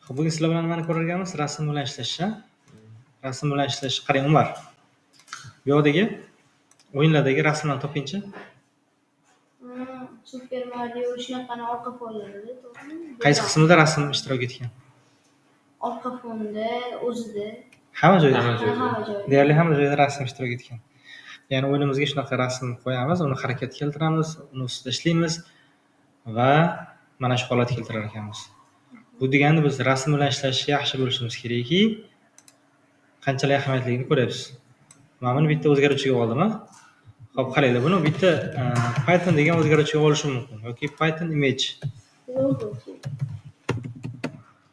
Xo'p, bugun sizlar bilan nimani ko'rar ekanmiz? Rasm bilan ishlash. Rasm bilan ishlash. Qarang, Umar. Bu yoqdagi o'yinlardagi rasmlarni topingchi. Super Mario shunaqani orqa fonlarida, to'g'rimi? Qaysi qismida rasm ishtirok etgan? Orqa fonda, o'zida. Hamma joyda. Hamma joyda. Deyarli hamma joyda rasm ishtirok etgan. Ya'ni o'yinimizga shunaqa rasm qo'yamiz, uni harakatga keltiramiz, uni ustida ishlaymiz va mana shu holatga keltirar ekanmiz. Bu degani biz rasm bilan ishlashni yaxshi bilishimiz kerakki, qanchalik ahamiyatligini ko'ryapsiz. Mana buni bitta o'zgaruvchiga oldim. Xo'p, qaranglar, buni bitta Python degan o'zgaruvchiga olishi mumkin yoki Python image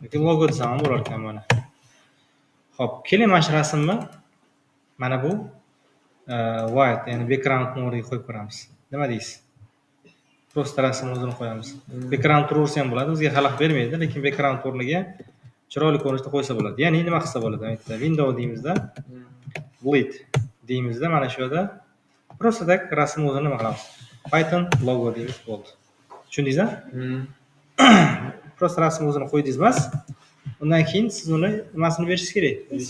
yoki logo desam ham bo'lar ekan mana. Xo'p, keling mana shu rasmni mana bu white, ya'ni backgroundni o'rniga qo'yib ko'ramiz. Nima deysiz? Prosta rasmni o'zini qo'yamiz. Background turaversa ham bo'ladi, bizga xalaqit bermaydi, lekin background o'rniga chiroyli ko'rinishda qo'ysa bo'ladi. Ya'ni nima qilsa bo'ladi? Windows deymizda, bleed deymizda, mana shu yerda prosta tak rasm o'zini nima qilamiz? Python logo deymiz, bo'ldi. Tushundingizmi? Prosta rasm o'zini qo'ydingiz emas. Undan keyin siz uni nimasini berishingiz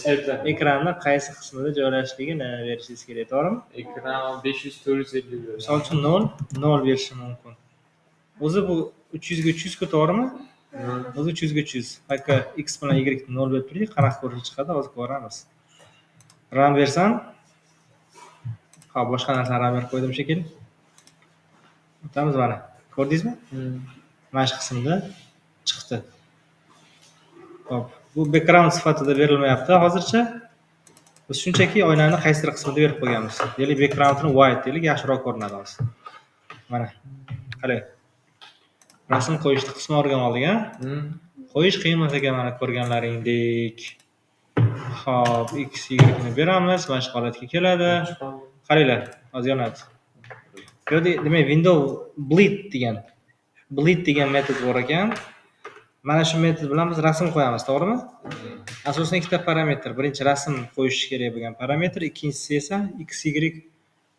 kerak? Ekranni qaysi qismida joylashligini berishingiz kerak, to'g'rimi? Ekran 500-450. Misol uchun 0 berishi mumkin. O'zi bu 300 ga 300 ku, to'g'rimi? O'zi 300 ga 300. Faqat x bilan y 0 berib turing, qanaqa ko'rinish chiqadi, hozir ko'ramiz. RAM bersam, ha, boshqa narsalarni RAM berib qo'ydim shekilli. O'tamiz mana. Ko'rdingizmi? Mana shu qismda chiqdi. Xo'p, bu background sifatida berilmayapti hozircha. Biz shunchaki oynani qaysidir qismida berib qo'yganmiz. Ya'ni backgroundni white deylik, yaxshiroq ko'rinadi hozir. Mana. Qarang. Rasm qo'yishni qismini o'rganib oldik, ha? Qo'yish qiyin emas ekan, mana ko'rganlaringdek. Xo'p, x, y ni beramiz, mana shu holatga keladi. Qaranglar, hozir yonadi. Bu yerda demak Windows bleed degan metod bor ekan. Mana shu metod bilan biz rasm qo'yamiz, to'g'rimi? Asosan ikkita parametr. Birinchi rasm qo'yish kerak bo'lgan parametr, ikkinchisi esa x, y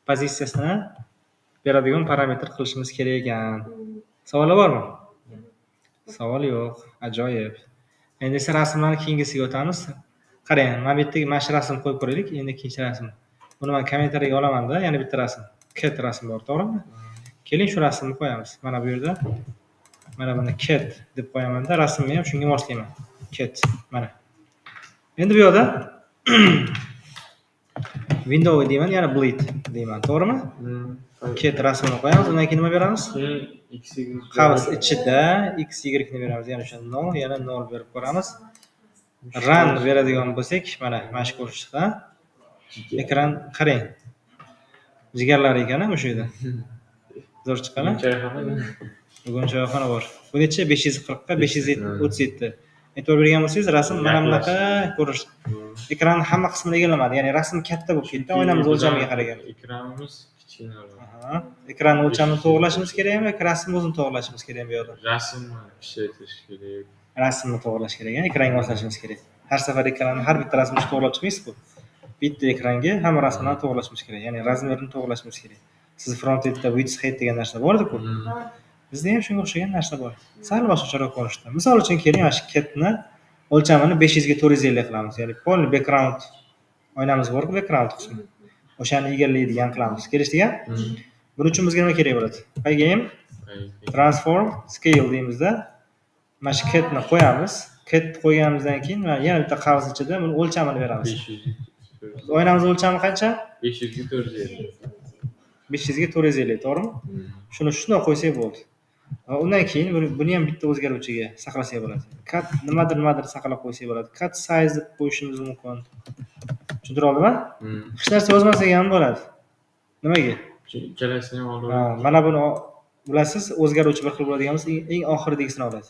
pozitsiyasini beradigan parametr qilishimiz kerak ekan. Savollar bormi? Savol yo'q. Ajoyib. Endi esa rasmlarni keyingisiga o'tamiz. Qarang, mana bu yerda mana shu rasm qo'yib ko'raylik. Endi ikkinchi rasm. Buni men kommentariyaga olaman-da, yana bitta rasm. Cat rasmi bor, to'g'rimi? Keling, shu rasmni qo'yamiz. Mana bu yerda mana buni cat deb qo'yaman-da, rasmni ham shunga moslayman. Cat. Mana. Endi bu yerda Windows deyman, yana bleed deyman, to'g'rimi? Cat rasmini qo'yamiz, undan keyin nima beramiz? X, Y. Qavs ichida x, y ni beramiz. Yana o'sha 0, yana 0 berib ko'ramiz. Run beradigan bo'lsak, mana shu ko'rinishda. Ekran qarang. Jigarlar ekan o'sha yerda. Zo'r chiqqan. Bugun choyxona bor. Bu necha? 540 ga 537. E'tibor bergan bo'lsangiz, rasm mana bunaqa ko'rish. Ekranning hamma qismini egallamadi. Ya'ni rasm katta bo'lib ketdi, oynamiz o'lchamiga qaragan. Ekranimiz kichkina. Ekranning o'lchamini to'g'rilashimiz kerakmi yoki rasmni o'zini to'g'rilashimiz kerakmi bu yerda? Rasmni kichraytirish kerak. Rasmni to'g'rilash kerak, ya'ni ekranga moslashimiz kerak. Har safar ekranni har bitta rasmni to'g'rilab chiqmaysiz-ku. Bitta ekranga hamma rasmlarni to'g'rilashimiz kerak, ya'ni razmerini to'g'rilashimiz kerak. Siz front-endda width height degan narsa bor-ku. Bizda ham shunga o'xshagan narsa bor. Sal boshqacharoq ko'rinishda. Misol uchun keling, mana shu catni o'lchamini 500 ga 450 qilamiz. Ya'ni polni background oynamiz bor-ku, background qismi. O'shani egallaydigan qilamiz. Kelishdiki? Buning uchun bizga nima kerak bo'ladi? Qaygayim transform scale deymizda. Mana shu catni qo'yamiz. Cat qo'yganimizdan keyin yana bitta qavs ichida buni o'lchamini beramiz. 500. Oynamiz o'lchami qancha? 500 ga 450. 500 ga 450, to'g'rimi? Shuni shunday qo'ysak bo'ldi. Va undan keyin buni ham bitta o'zgaruvchiga saqlasak bo'ladi. Cut nimadir saqlab qo'ysak bo'ladi. Cut size deb qo'yishimiz mumkin. Tushuntira oldimmi? Hech narsa yozmasak ham bo'ladi. Nimaga? Ikkalasini ham olib. Mana buni bilasiz, o'zgaruvchi bir xil bo'ladigan bo'lsa, eng oxiridagisini oladi.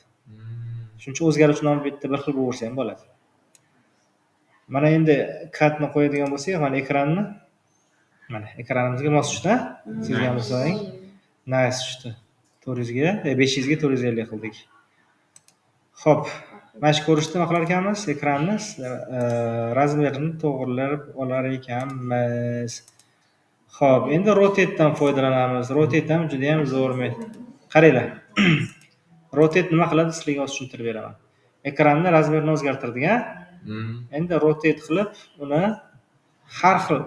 Shuning uchun o'zgaruvchi nomi bitta bir xil bo'laversa ham bo'ladi. Mana endi cutni qo'yadigan bo'lsak, mana ekranni mana ekranimizga mos tushdi. Sizga ham so'rang. Nice tushdi. 400 ga 500 ga 450 qildik. Xo'p, mana shu ko'rishda nima qilar ekanmiz? Ekranni razmerini to'g'rilab olar ekanmiz. Xo'p, endi rotate dan foydalanamiz. Rotate ham juda ham zo'r metod. Qaranglar. Rotate nima qiladi? Sizlarga hozir tushuntirib beraman. ekranni razmerini o'zgartirdik, a? Endi rotate qilib, uni har xil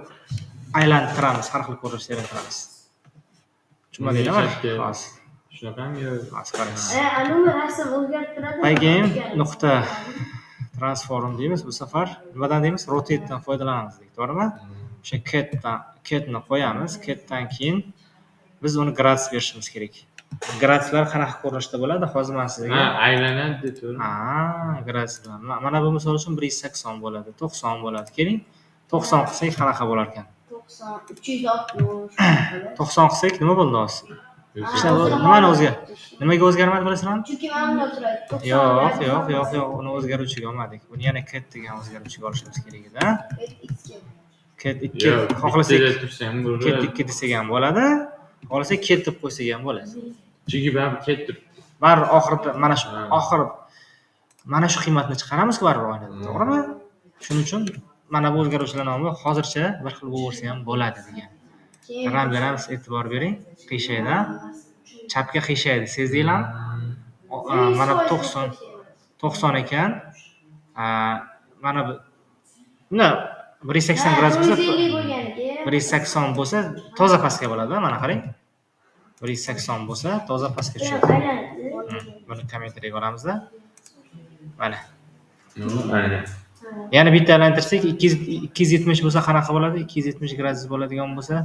aylantiramiz, har xil ko'rinishda aylantiramiz. Tushunmadinglar mana? Hozir. Shunaqami yo? Hozir qaraysiz. Uni rasm o'zgartiradi. Again nuqta transform deymiz. Bu safar nimadan deymiz? Rotate dan foydalanamiz dedik, to'g'rimi? O'sha catni qo'yamiz. Catdan keyin biz uni gradus berishimiz kerak. Graduslar qanaqa ko'rinishda bo'ladi? Hozir men sizga Aylanadi to'g'ri. graduslar. Mana bu misol uchun 180 bo'ladi, 90 bo'ladi. Keling, 90 qilsak qanaqa bo'lar ekan? 90, 360. 90 qilsak nima bo'ldi hozir? Nimaga o'zgarmadi bilasizlarmi? Chunki mana bunda turadi. Yo'q, uni o'zgaruvchiga olmadik. Buni yana cat degan o'zgaruvchiga olishimiz kerak edi. Cat 2 xohlasak cat 2 desak ham bo'ladi. Xohlasak cat deb qo'ysak ham bo'ladi. Chunki baribir cat turibdi. Baribir oxirida mana shu qiymatni chiqaramiz-ku baribir oynada, to'g'rimi? Shuning uchun mana bu o'zgaruvchilar nomi hozircha bir xil bo'laversa ham bo'ladi degan. Ramlarimiz e'tibor bering. Qiyshaydi. Chapga qiyshaydi, sezdinglarmi? Mana 90 ekan. Mana bu 180 gradus bo'lsa, 180 bo'lsa toza pastga bo'ladi, mana qarang. 180 bo'lsa toza pastga tushadi. Buni kommentariyga olamizda. Mana. Yana bitta aylantirsak 270 bo'lsa qanaqa bo'ladi? 270 gradus bo'ladigan bo'lsa,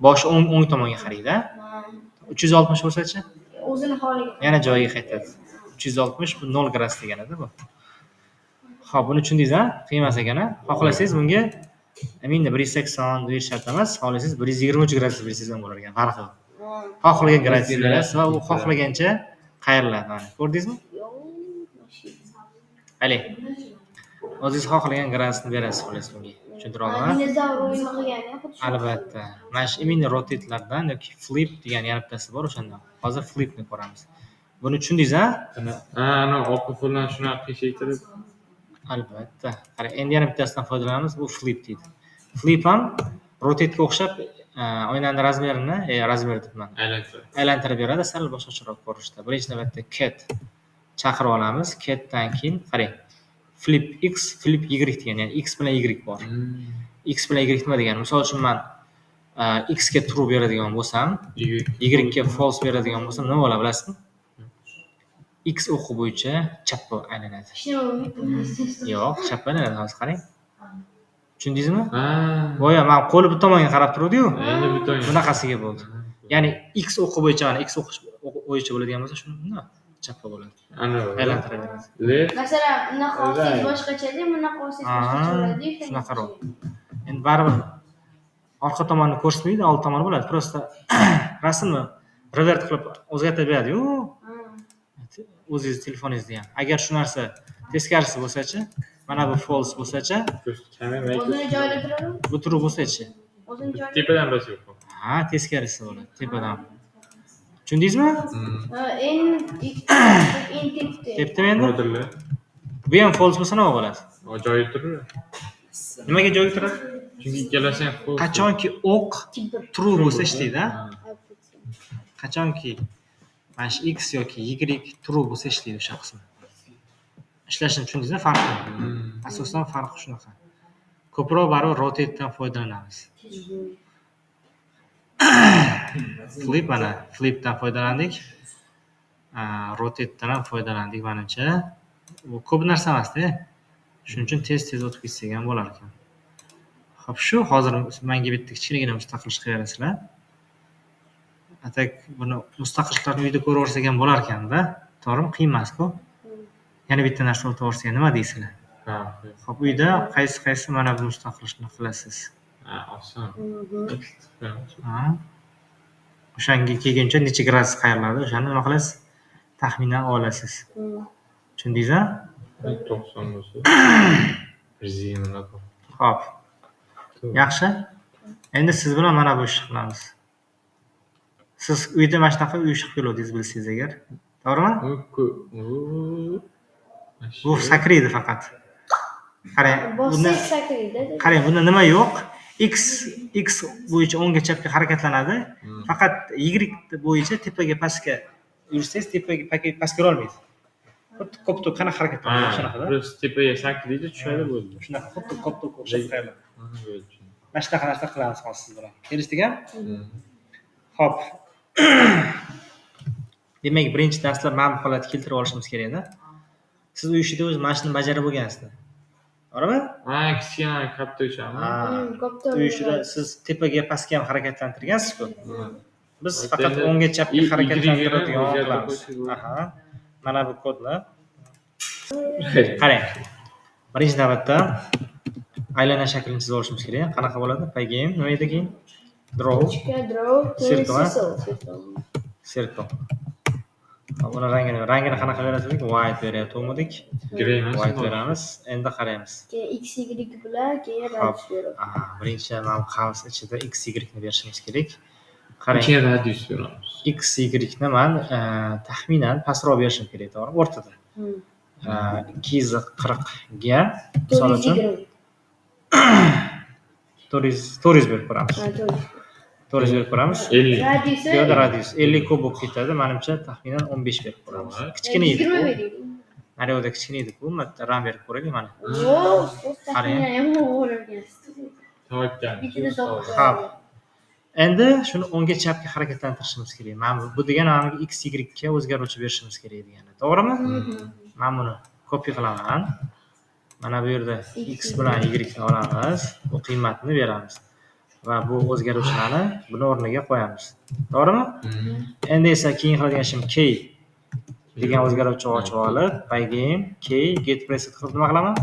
boshi o'ng tomonga qaraydi. 360 bo'lsa-chi? O'zini holiga. Yana joyiga qaytadi. 360 bu 0 gradus deganida bu. Xo'p, buni tushundingiz-a? Qiymas ekan-a? Xohlasangiz bunga endi 180 deb shart emas, xohlasangiz 123 gradus bersangiz ham bo'lar ekan. Farqi yo'q. Xohlagan gradus berasiz va u xohlagancha qayriladi. Mana, ko'rdingizmi? Ali. O'zingiz xohlagan gradusni berasiz xohlasangiz bunga. Tushuntira olaman? Dinozavr o'yini qilgan-ku. Albatta. Mana shu imini rotate'lardan yoki flip degan yana bittasi bor o'shandan. Hozir flipni ko'ramiz. Buni tushundingiz-a? Ana orqa qo'ldan shunaqa qiyshaytirib. Albatta. Qarang, endi yana bittasidan foydalanamiz. Bu flip deydi. Flip ham rotate'ga o'xshab oynani razmerini, razmer debman. Aylantirib beradi, sal boshqacharoq ko'rinishda. Birinchi navbatda cat chaqirib olamiz. Catdan keyin qarang. Flip x, flip y degan, ya'ni x bilan y bor. X bilan y nima degani? Misol uchun men x ga true beradigan bo'lsam, y ga false beradigan bo'lsam, nima bo'ladi bilasizmi? X o'qi bo'yicha chapga aylanadi. Yo'q, chapga aylanadi, hozir qarang. Tushundingizmi? Boya men qo'li bu tomonga qarab turdi-yu. Endi bu tomonga. Bunaqasiga bo'ldi. Ya'ni x o'qi bo'yicha, x o'qi bo'yicha bo'ladigan bo'lsa, shuni bunday chapga bo'ladi. Aylantiradi. Masalan, bunaqa olsangiz boshqacha-da, bunaqa olsangiz boshqacha bo'ladi. Shunaqaroq. Endi baribir orqa tomonni ko'rsatmaydi, old tomoni bo'ladi. Prosta rasmni revert qilib o'zgartirib beradi-yu. O'zingiz telefoningizda ham. Agar shu narsa teskarisi bo'lsa-chi, mana bu false bo'lsa-chi, o'zini joylashtiradi. bu true bo'lsa-chi. O'zini joylashtiradi. Tepadan bosib qo'y. Ha, teskarisi bo'ladi, tepadan. Tushundingizmi? Endi Tepdimi endi? Bu ham false bo'lsa nima bo'ladi? Joyi turadi. Nimaga joyi turadi? Chunki ikkalasi ham false. Qachonki o'q true bo'lsa ishlaydi-a? Qachonki mana shu x yoki y true bo'lsa ishlaydi o'sha qismi. Ishlashini tushundingizmi farqi? Asosan farqi shunaqa. Ko'proq baribir rotate'dan foydalanamiz. Flipdan foydalandik. Rotate'dan ham foydalandik menimcha. Bu ko'p narsa emas-da. Shuning uchun tez o'tib ketsak ham bo'lar ekan. Xo'p, shu hozir menga bitta kichkinagina mustaqillik qilib berasizlar. Atak buni mustaqilliklarni uyda ko'raversak ham bo'lar ekan-da. To'g'rimi? Qiyin emas-ku. Yana bitta narsa o'rtaversak nima deysizlar? Xo'p, uyda qaysi mana bu mustaqillikni qilasiz? Oson. O'shanga kelguncha necha gradus qayriladi? O'shani nima qilasiz? Taxminan olasiz. Tushundingiz-a? 90 bo'lsa 120 ga. Xo'p. Yaxshi. Endi siz bilan mana bu ishni qilamiz. Siz uyda mana shunaqa uy ishib keluvdingiz bilsangiz agar. To'g'rimi? Bu sakraydi faqat. Qarang, bunda nima yo'q? X bo'yicha o'ngga chapga harakatlanadi. Faqat Y bo'yicha tepaga pastga yursangiz, tepaga pastga olmaydi. xuddi koptok qanaqa harakat qiladi shunaqada. Просто tepaga sakraydi, tushadi bo'ldi. Shunaqa xuddi koptok o'xshab qo'yadi. Mana bo'ldi. Mana shunaqa narsa qilamiz hozir siz bilan. Kelishdikmi? Xo'p. Demak, birinchi darslar mana bu holatni keltirib olishimiz kerak-da. Siz uy ishida o'zi mana shuni bajarib bo'lgansizlar. To'g'rimi? Kichkina katta o'chami? Uy ishida siz tepaga pastga ham harakatlantirgansiz-ku. Biz faqat o'ngga chapga harakatlantiradigan qilamiz. Aha. Mana bu kodlar. Qarang. Birinchi navbatda aylana shaklini chizib olishimiz kerak. Qanaqa bo'ladi? Pygame nima edi keyin? Draw. Circle. Buni rangini qanaqa berasiz? White beryapmiz. Grey White beramiz. Endi qaraymiz. Keyin x y bilan keyin radius beramiz. Aha, birinchi mana qavs ichida x y ni berishimiz kerak. Qarang. Keyin radius beramiz. X y ni men taxminan pastroq berishim kerak, to'g'rimi? O'rtada. 240 ga misol uchun 400 berib ko'ramiz. 400 berib ko'ramiz. 50. Radiusi Yo'da radius 50 kub bo'lib ketadi. Menimcha taxminan 15 berib ko'ramiz. Kichkina edi. 20 beraylik. Mana yoqda kichkina edi-ku. Mana ram berib ko'raylik mana. Qarang. Tavakkal. Xo'p. Endi shuni o'ngga chapga harakatlantirishimiz kerak. Mana bu degani mana x y ga o'zgaruvchi berishimiz kerak degani. To'g'rimi? Men buni copy qilaman. Mana bu yerda x bilan y ni olamiz. Bu qiymatni beramiz. Va bu o'zgaruvchilarni buni o'rniga qo'yamiz. To'g'rimi? Endi esa keyin qiladigan ishim k degan o'zgaruvchi ochib olib, pygame k get preset qilib nima qilaman?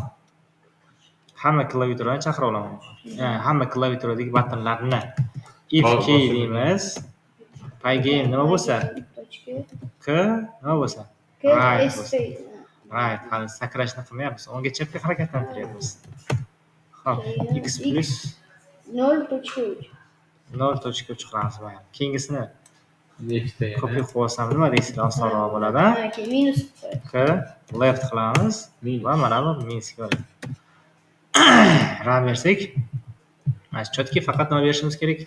Hamma klaviaturani chaqira olaman. Hamma klaviaturadagi buttonlarni if k deymiz. Pygame nima bo'lsa? K nima bo'lsa? Right, hali sakrashni qilmayapmiz. O'ngga chapga harakatlantiryapmiz. Xo'p, x plus 0.3. 0.3 qilamiz mana. Keyingisini Nechta copy qilib olsam nima deysizlar? Osonroq bo'ladi. Keyin minus K left qilamiz va mana bu minus bo'ladi. Ram bersak, mana chotki faqat nima berishimiz kerak?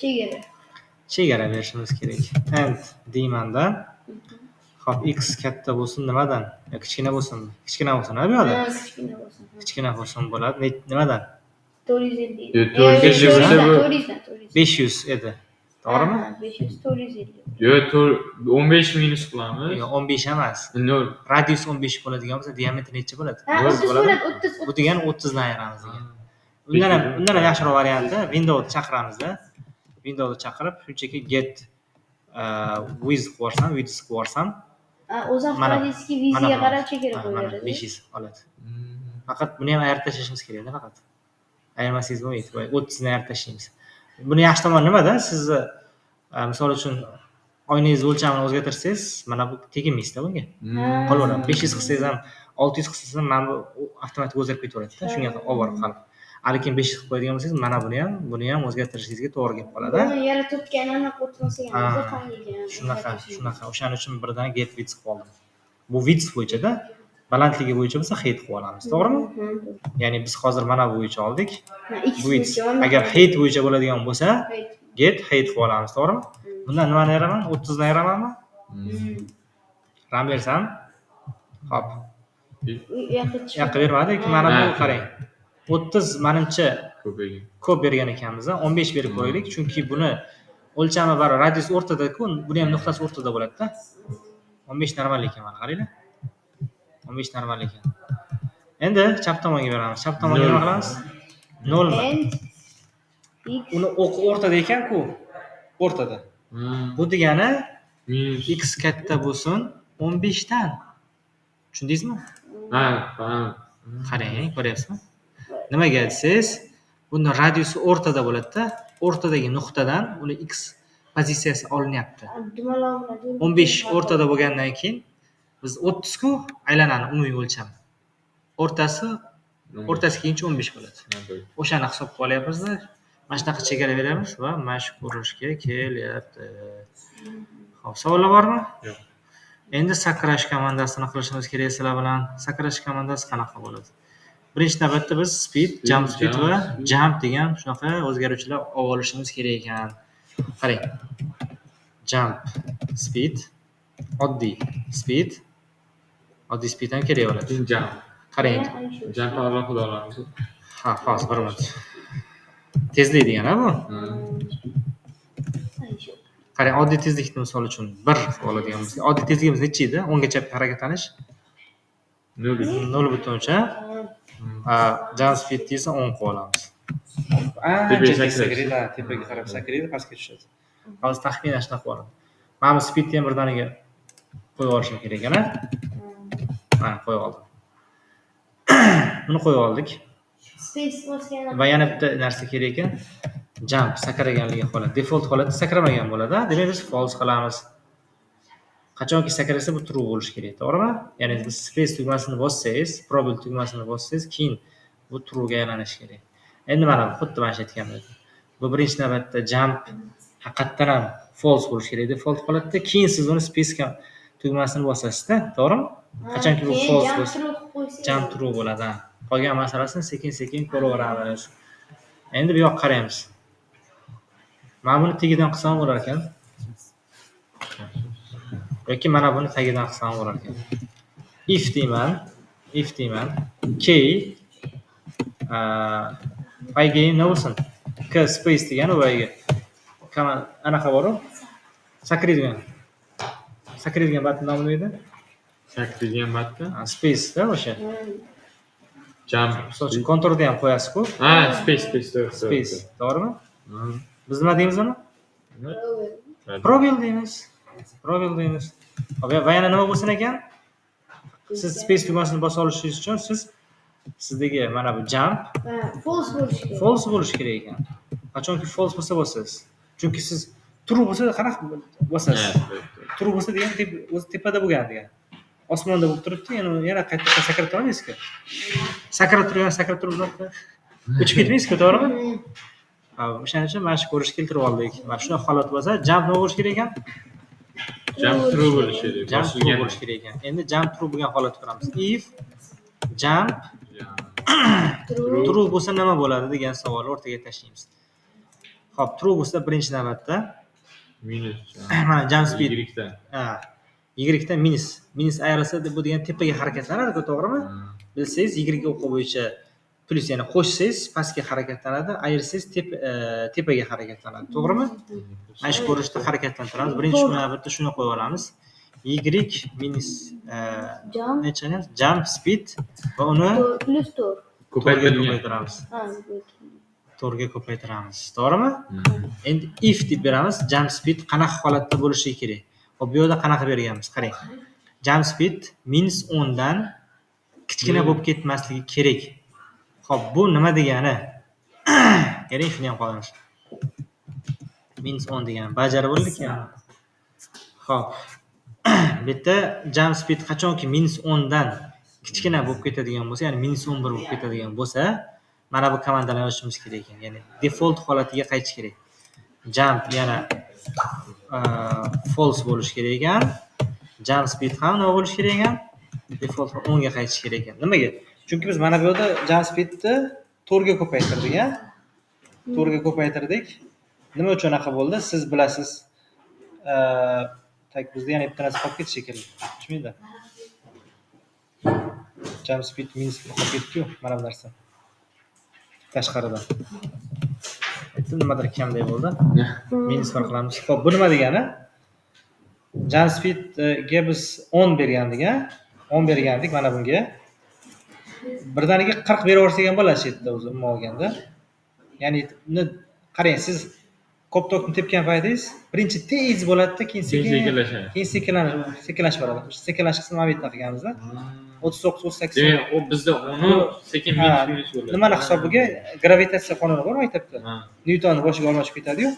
Chegara berishimiz kerak. And deymanda. Xo'p, x katta bo'lsin nimadan? Yo kichkina bo'lsin. Kichkina bo'lsin, nima bu yerda? Kichkina bo'lsin bo'ladi. Nimadan? 450. 500 edi. To'g'rimi? 500 450. Yo'q, 15 minus qilamiz. Yo'q, 15 emas. 0. Radius 15 bo'ladigan bo'lsa, diametr necha bo'ladi? 30 bo'ladi, 30. Bu degani 30 dan ayiramiz degan. Undan ham yaxshiroq varianti Windowsni chaqiramiz-da. Windowsni chaqirib, shunchaki get width qo'yarsam, o'zim xonadagi viziga qarab chegara qo'yadi. 500 oladi. Faqat buni ham ayirib tashlashimiz kerak-da faqat. Ayirmasangiz bo'lmaydi. 30 ni ayirib tashlaymiz. Buni yaxshi tomoni nimada? Siz misol uchun oynangiz o'lchamini o'zgartirsangiz, mana bu tegmaysiz-da bunga. Qolaveradi. 500 qilsangiz ham, 600 qilsangiz ham mana bu avtomatik o'zgarib ketaveradi-da. Shunga olib qolib. Lekin 500 qilib qo'yadigan bo'lsangiz, mana buni ham o'zgartirishingizga to'g'ri kelib qoladi. Buni yaratayotganini qo'tmasak ham shunaqa. O'shaning uchun birdan get width qilib oldim. Bu width bo'yicha-da, balandligi bo'yicha bo'lsa height qilib olamiz, to'g'rimi? Ya'ni biz hozir mana bu bo'yicha oldik. Width. Agar height bo'yicha bo'ladigan bo'lsa, get height qilib olamiz, to'g'rimi? Bundan nimani ayiraman? 30 dan ayiramanmi? Ram bersam. Xo'p. Yo'q bermadik. Mana bu qarang. 30 menimcha ko'p bergan ekanmiz. 15 berib qo'yaylik, chunki buni o'lchami bari radius o'rtada-ku, buni ham nuqtasi o'rtada bo'ladi-da. 15 normal ekan mana qaranglar. 15 normal ekan. Endi chap tomonga beramiz. Chap tomonga nima qilamiz? 0 mi? Uni o'rtada ekan-ku. O'rtada. Bu degani x katta bo'lsin 15 dan. Tushundingizmi? Ha. Qarang, ko'ryapsizmi? Nimaga desangiz, buni radiusi o'rtada bo'ladi-da. O'rtadagi nuqtadan uni x pozitsiyasi olinyapti. 15 o'rtada bo'lgandan keyin biz 30 ku aylanani umumiy o'lchami. O'rtasi keyincha 15 bo'ladi. O'shani hisob qilib olyapmiz-da. Mana shunaqa chegara beramiz va mana shu ko'rinishga kelyapti. Xo'p, savollar bormi? Yo'q. Endi sakrash komandasini qilishimiz kerak sizlar bilan. Sakrash komandasi qanaqa bo'ladi? Birinchi navbatda biz speed, jump speed va jump degan shunaqa o'zgaruvchilar olib olishimiz kerak ekan. Qarang. Jump speed, oddiy speed, Oddiy speed ham kerak bo'ladi. Keyin jump. Qarang. Jump alohida olamiz. Ha, hozir bir minut. Tezlik degani bu. Qarang, oddiy tezlikni misol uchun 1 oladigan bo'lsak, oddiy tezligimiz necha edi? 10 gacha harakatlanish 0.3. Jump speed desa 10 qo'yib olamiz. Tepaga sakraydi, tepaga qarab sakraydi, pastga tushadi. Hozir taxminan shunaqa bo'ladi. Mana bu speedni ham birdaniga qo'yib olishim kerak ekan. Mana qo'yib oldim. Buni qo'yib oldik. Space bosgan. Va yana bitta narsa kerak ekan. Jump sakraganligi holat. Default holatda sakramagan bo'ladi. Demak biz false qilamiz. Qachonki sakrasa bu true bo'lishi kerak, to'g'rimi? Ya'ni siz space tugmasini bossangiz, probable tugmasini bossangiz, keyin bu true ga aylanishi kerak. Endi mana bu xuddi mana shu aytganimdek. Bu birinchi navbatda jump haqiqatan ham false bo'lishi kerak default holatda. Keyin siz uni space tugmasini bosasizda, to'g'rimi? Qachonki bu false bo'lsa, jump true bo'ladi. Qolgan masalasini sekin-sekin ko'raveramiz. Endi bu yoqqa qaraymiz. Mana buni tagidan qilsam bo'lar ekan. Yoki mana buni tagidan qilsam bo'lar ekan. If deyman. K payga nima bo'lsin? K space degani voyga. Anaqa bor-ku. Sakraydigan batni nomi nima edi? Sakraydigan batni? Space da o'sha. Jump. So'ch konturda ham qo'yasiz-ku. Space. Space, to'g'rimi? Biz nima deymiz uni? Probable deymiz. Va yana nima bo'lsin ekan? Siz space tugmasini bosa olishingiz uchun sizdagi mana bu jump false bo'lishi kerak ekan. Qachonki false bo'lsa bosasiz. Chunki siz true bo'lsa qanaqa bosasiz? True bo'lsa degan o'zi tepada bo'lgan degan. Osmonda bo'lib turibdi, yana qaytadan sakrab turmaysiz-ku. Sakrab turib uchib ketmaysiz-ku, to'g'rimi? O'shaning uchun mana shu ko'rishga keltirib oldik. Mana shunaqa holat bo'lsa, jump nima bo'lishi kerak ekan? Jump true bo'lishi kerak ekan. Endi jump true bo'lgan holatni ko'ramiz. If jump true bo'lsa nima bo'ladi degan savolni o'rtaga tashlaymiz. Xo'p, true bo'lsa birinchi navbatda minus. Mana jump speed y dan minus ayrilsa bu degan tepaga harakatlanadi, to'g'rimi? Bilsangiz y o'qi bo'yicha plus yana qo'shsangiz pastga harakatlanadi, ayirsangiz tepaga harakatlanadi, to'g'rimi? Mana shu ko'rinishda harakatlantiramiz. Birinchi navbatda shuni qo'yib olamiz. Y minus nechani? Jump speed va uni plus 4. ko'paytiramiz. 4 ga ko'paytiramiz, to'g'rimi? Endi if deb beramiz. Jump speed qanaqa holatda bo'lishi kerak? Xo'p, bu yerda qanaqa berganmiz? Qarang. Jump speed -10 dan kichkina bo'lib ketmasligi kerak. Xo'p, bu nima degani? Keling, shuni ham qolamiz. -10 degani bajarib bo'ldikmi? Xo'p. Bu yerda jump speed qachonki -10 dan kichkina bo'lib ketadigan bo'lsa, ya'ni -11 bo'lib ketadigan bo'lsa, mana bu komandalarni yozishimiz kerak ekan. Ya'ni default holatiga qaytish kerak. Jump yana false bo'lishi kerak ekan. Jump speed ham nima bo'lishi kerak ekan? Default 10 ga qaytish kerak ekan. Nimaga? Chunki biz mana bu yerda jump speedni 4 ga ko'paytirdik, 4 ga ko'paytirdik. Nima uchun unaqa bo'ldi? Siz bilasiz. Bizda yana bitta narsa qolib ketishi kerak. Tushunmaydi? Jump speed minus qolib ketdi-ku, mana bu narsa. Tashqaridan. Nimadir kamday bo'ldi. Minus qilamiz. Xo'p, bu nima degani? Jump speedga biz 10 bergandik, 10 bergandik mana bunga. Birdaniga 40 beraversak ham bo'ladi shu yerda o'zi umuman olganda. Ya'ni buni qarang, siz ko'p tokni tepgan paytingiz birinchi tez bo'ladi-da, keyin sekinlashib boradi. Sekinlashishni nima bitta qilganmiz-da? 39 38. Demak, u bizda uni sekin minus bo'ladi. Nimani hisobiga? Gravitatsiya qonuni bor maktabda. Nyutonni boshiga olmashib ketadi-yu.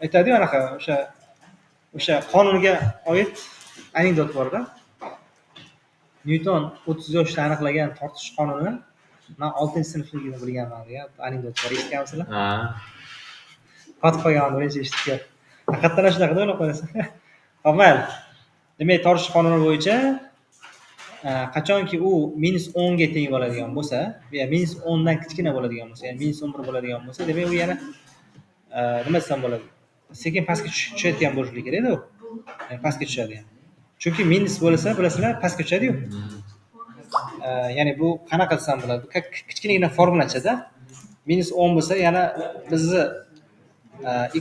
Aytadi-yu anaqa o'sha qonunga oid anekdot bor-da. Newton 30 yoshda aniqlagan tortish qonunini men 6-sinfligimda bilganman degan anekdot bor. Eshitganmisizlar? Qotib qolganman, birinchi eshitgan. Haqiqatan shunaqa o'ylab qo'yasan. Xo'p, mayli. Demak, tortish qonuni bo'yicha qachonki u -10 ga teng bo'ladigan bo'lsa, yo -10 dan kichkina bo'ladigan bo'lsa, ya'ni -11 bo'ladigan bo'lsa, demak u yana nima desam bo'ladi? Sekin pastga tushayotgan bo'lishi kerak-da u. Pastga tushadi. Chunki minus bo'lsa, bilasizlar, pastga tushadi-yu. Ya'ni bu qanaqa desam bo'ladi? Bu kichkinagina formulacha-da. Minus 10 bo'lsa, yana bizni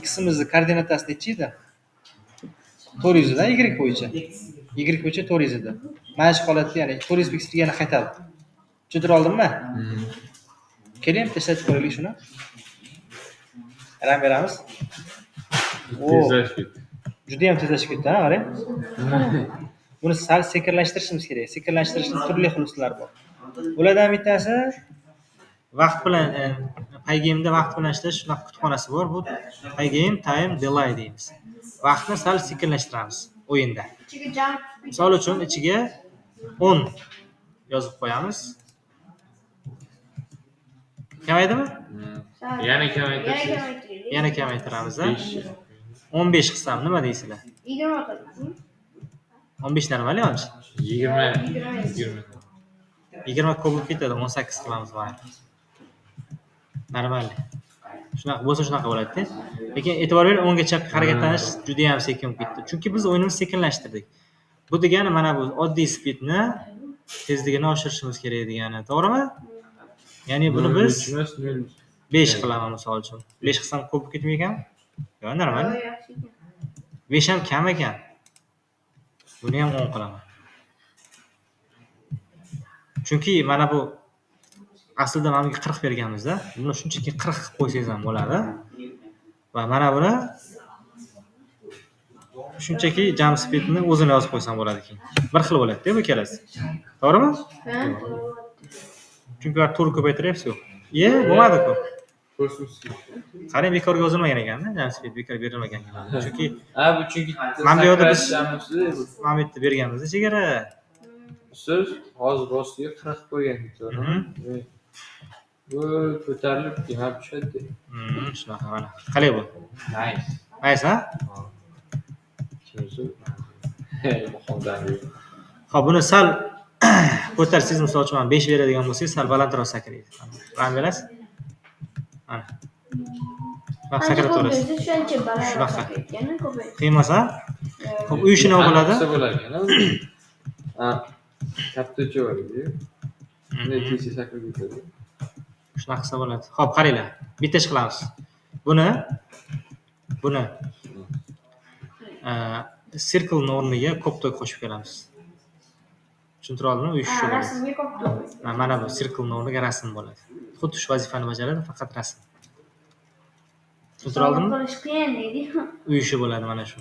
x-imizni koordinatasi nechi edi? 400 da y bo'yicha. Y bo'yicha 400 edi. Mana shu holatda, ya'ni 400 pixelga yana qaytadi. Tushuntira oldimmi? Keling, tashlatib ko'raylik shuni. Ram beramiz. Tezlashib ketdi. Juda ham tezlashib ketdi, ha, qarang. Buni sal sekinlashtirishimiz kerak. Sekinlashtirishning turli xil usullari bor. Ulardan bittasi vaqt bilan Pygame vaqt bilan ishlash shunaqa kutubxonasi bor. Bu Pygame time delay deymiz. Vaqtni sal sekinlashtiramiz o'yinda. Ichiga jump. Misol uchun ichiga 10 yozib qo'yamiz. Kamaydimi? Yana kamaytirsak. Yana kamaytiramiz. 5. 15 qilsam nima deysizlar? 20 otadi. 15 normali yo'qmi? 20. 20 ko'p bo'lib ketadi, 18 qilamiz mayli. Normal. Shunaqa bo'lsa shunaqa bo'ladi-da. Lekin e'tibor bering, o'ngga chapga harakatlanish juda ham sekin bo'lib ketdi. Chunki biz o'yinimizni sekinlashtirdik. Bu degani mana bu oddiy speedni tezligini oshirishimiz kerak degani, to'g'rimi? Ya'ni buni biz 5 qilaman misol uchun. 5 qilsam ko'p bo'lib ketmi ekan? Yo'q, normal. 5 ham kam ekan. Buni ham 10 qilaman. Chunki mana bu aslida mana bunga 40 berganmiz-da. Buni shunchaki 40 qilib qo'ysangiz ham bo'ladi. Va mana buni shunchaki jump speedni o'zini yozib qo'ysam bo'ladi keyin. Bir xil bo'ladi-da bu ikkalasi. To'g'rimi? Chunki ular tur ko'paytiryapsiz-ku. Bo'lmadi-ku. Qarang, bekorga yozilmagan ekan-da, jump speed bekor berilmagan ekan. Chunki Bu chunki mana bu yerda biz mana bu yerda berganmiz-da chegara. siz hozir rostiga 40 qo'ygan to'g'rimi? Bu ko'tarilib ham tushadi. Shunaqa mana. Qalay bu? Nice. Nice, ha? Xo'p, buni sal ko'tarsangiz, misol uchun men 5 beradigan bo'lsangiz, sal balandroq sakraydi. Ram berasiz? Mana. Bak sakrayverasiz. Shuncha baland Shunaqa. ketgani ko'paydi. Qiyin emas, ha? Xo'p, uy ishini nima bo'ladi? Kattacha bo'ladi. Bunday tez sakrab ketadi. Shunaqa qilsa bo'ladi. Xo'p, qaranglar. Bitta ish qilamiz. Buni circle o'rniga koptok qo'shib beramiz. Tushuntira oldimmi? Uy ishi bo'ladi. Rasmga koptok. Mana bu circle o'rniga rasm bo'ladi. Xuddi shu vazifani bajaradi, faqat rasm. Tushuntira oldimmi? Qilish qiyin deydi. Uy ishi bo'ladi mana shu.